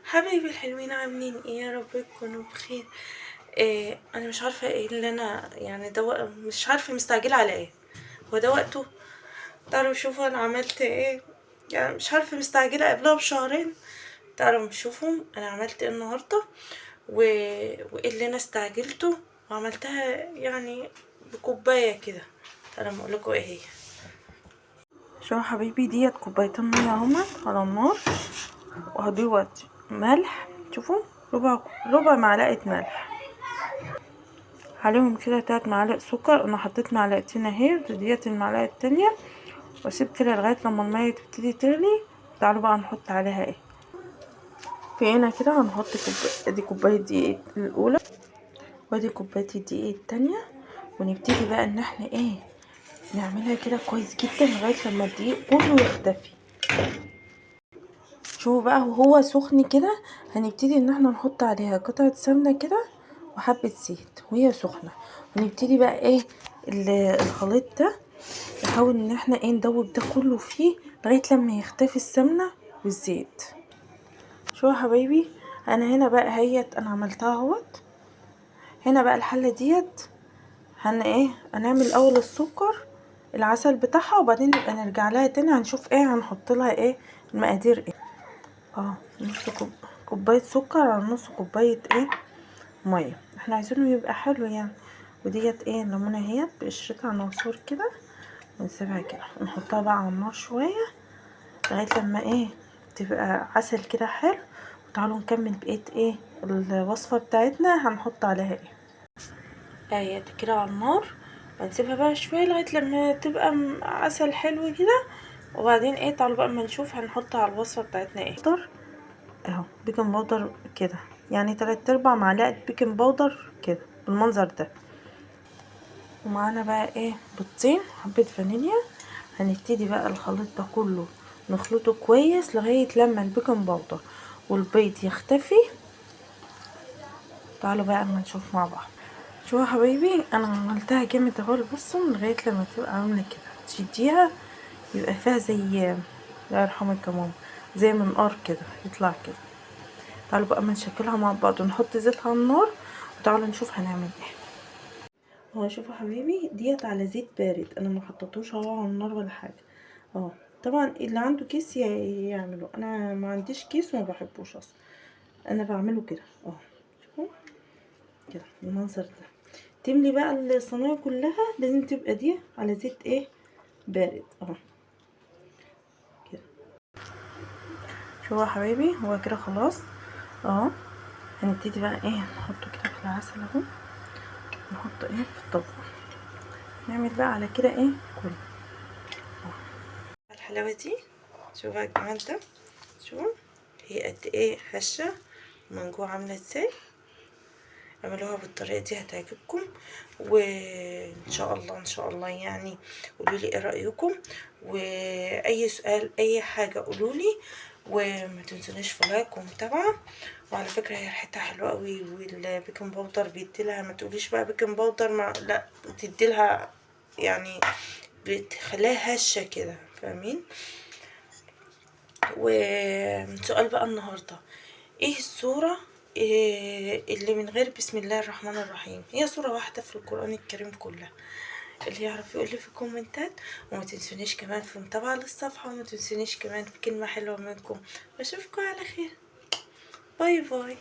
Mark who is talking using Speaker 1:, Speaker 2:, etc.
Speaker 1: حبايبي الحلوين عاملين ايه؟ يا رب تكونوا بخير. انا مش عارفه ايه اللي انا يعني مش عارفه مستعجله على ايه. هو ده وقته؟ تعالوا شوفوا انا عملت ايه. يعني مش عارفه مستعجله قبلها بشهرين. تعالوا شوفوا انا عملت ايه النهارده و... وايه اللي انا استعجلته وعملتها يعني بكوبايه كده. تعالوا اقول لكم ايه هي. شوفوا حبايبي، ديت كوبايتين ميه اهما على النار، وهدوت ملح. شوفوا ربع معلقه ملح، عليهم كده 3 معالق سكر. انا حطيت معلقتين اهي، ديت المعلقه التانية، واسيب كده لغايه لما الميه تبتدي تغلي. تعالوا بقى نحط عليها ايه. في هنا كده هنحط ادي كوبايه دقيق الاولى، وادي كوبايه الدقيق التانية، ونبتدي بقى ان احنا ايه نعملها كده كويس جدا لغايه لما الدقيق كله يختفي. شوفوا بقى وهو سخن كده هنبتدي ان احنا نحط عليها قطعه سمنه كده وحبه زيت وهي سخنه، ونبتدي بقى ايه الخليط ده نحاول ان احنا ايه ندوب ده كله فيه لغايه لما يختفي السمنه والزيت. شوفوا يا حبايبي، انا هنا بقى انا عملتها اهوت. هنا بقى الحله ديت هنعمل الاول السكر العسل بتاعها، وبعدين نبقى نرجع لها تاني هنشوف ايه هنحط لها ايه المقادير ايه. نص كوبايه سكر على نص كوبايه ايه ميه. احنا عايزينه يبقى حلو يعني. وديت ايه ليمونه اهيت بقشرتها نعصر كده ونسيبها كده، ونحطها بقى على النار شويه لغايه لما ايه تبقى عسل كده حلو. وتعالوا نكمل بقيه ايه الوصفه بتاعتنا هنحط عليها ايه كده على النار، ونسيبها بقى شويه لغايه لما تبقى عسل حلو كده. وبعدين ايه تعالوا بقى اما نشوف هنحط على الوصفه بتاعتنا ايه. اهو بيكنج باودر كده، يعني 3/4 معلقه بيكنج باودر كده بالمنظر ده. ومعانا بقى ايه بيضتين حبه فانيليا. هنبتدي بقى الخليط ده كله نخلطه كويس لغايه لما البيكنج باودر والبيض يختفي. تعالوا بقى اما نشوف مع بعض. شوفوا يا حبايبي، انا عملتها جامد اهو. بصوا لغايه لما تبقى عامله كده تشديها يبقى فيها زي الله يرحمك يا ماما، زي منقار كده يطلع كده. تعالوا بقى اما نشكلها مع بعض ونحط زيت على النار، وتعالوا نشوف هنعمل ايه. هو شوفوا حبايبي، ديت على زيت بارد، انا ما حطيتوش اهو على النار ولا حاجه. طبعا اللي عنده كيس يعمله، انا ما عنديش كيس وما بحبوش اصلا. انا بعمله كده شوفوا كده المنظر ده. تملي بقى الصينيه كلها لازم تبقى دي على زيت ايه بارد كده. شوفوا يا حبايبي هو كده خلاص. هنبتدي بقى ايه نحطه كده في العسل اهو، نحطه ايه في الطبق. نعمل بقى على كده ايه كله الحلاوه دي. شوفوا الجمال ده، شوفوا هي قد ايه هشه من جوه عامله ازاي. اعملوها بالطريقه دي هتعجبكم، وان شاء الله ان شاء الله يعني قولوا لي ايه رايكم، واي سؤال اي حاجه قولوا لي، وما تنسونيش في لايك ومتابعه. وعلى فكره هي ريحتها حلوه قوي، والبيكنج باودر بيديلها، ما تقوليش بقى بيكنج باودر لا بتديلها يعني بتخليها هشه كده، فاهمين. وسؤال بقى النهارده، ايه السورة اللي من غير بسم الله الرحمن الرحيم؟ هي سورة واحدة في القرآن الكريم كلها. اللي يعرف يقول لي في الكومنتات. وما تنسونيش كمان في متابعة للصفحة، وما تنسونيش كمان في كلمة حلوة منكم. واشوفكم على خير. باي باي.